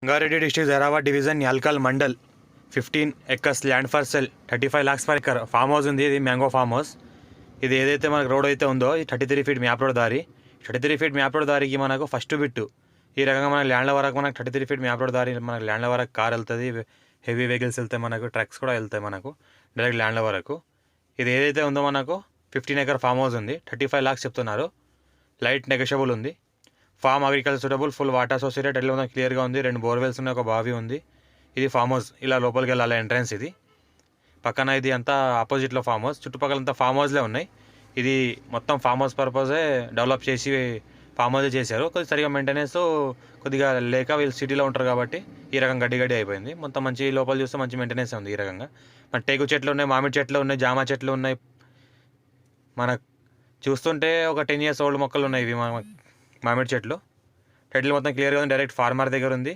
Rangareddy district Zaheerabad division Yalkal mandal 15 acres land for cell 35 lakhs per acre farm house ఉంది. ఇది mango farm house. ఇది ఏదైతే మనకు రోడ్ అయితే ఉందో ఈ 33 feet మ్యాప్ రోడ్ దారి. 33 feet మ్యాప్ రోడ్ దారికి మనకు ఫస్ట్ బిట్టు ఈ రకంగా మన ల్యాండ్ల వరకు మనకు 33 feet మ్యాప్ రోడ్ దారి మనకు ల్యాండ్ల వరకు కార్ వెళ్తుంది, హెవీ వెహికల్స్ వెళ్తాయి, మనకు ట్రక్స్ కూడా వెళ్తాయి మనకు డైరెక్ట్ ల్యాండ్ల వరకు. ఇది ఏదైతే ఉందో మనకు 15 acre ఫామ్ హౌస్ ఉంది. 35 lakhs చెప్తున్నారు. లైట్ నెగోషియబుల్ ఉంది. Form agriculture suitable, full water associated ఎట్లా ఉందో క్లియర్గా ఉంది. 2 బోర్వెల్స్ ఉన్నాయి, ఒక బావి ఉంది. ఇది ఫామ్ హౌస్. ఇలా లోపలికి వెళ్ళాలి ఎంట్రన్స్. ఇది పక్కన ఇది అంతా ఆపోజిట్లో ఫామ్ హౌస్, చుట్టుపక్కలంతా ఫామ్ హౌస్లే ఉన్నాయి. ఇది మొత్తం ఫామ్ హౌస్ పర్పజే డెవలప్ చేసి ఫామ్ హౌస్ చేశారు. కొద్దిగా సరిగా మెయింటెనెన్స్ కొద్దిగా లేక వీళ్ళు సిటీలో ఉంటారు కాబట్టి ఈ రకంగా గడ్డి అయిపోయింది. మొత్తం మంచి లోపల చూస్తే మంచి మెయింటెనెన్స్ ఉంది. ఈ రకంగా మన టేకు చెట్లు ఉన్నాయి, మామిడి చెట్లు ఉన్నాయి, జామ చెట్లు ఉన్నాయి. మనకు చూస్తుంటే ఒక 10 years ఓల్డ్ మొక్కలు ఉన్నాయి ఇవి మామిడి చెట్లు. టైటిల్ మొత్తం క్లియర్గా ఉంది. డైరెక్ట్ ఫార్మర్ దగ్గర ఉంది.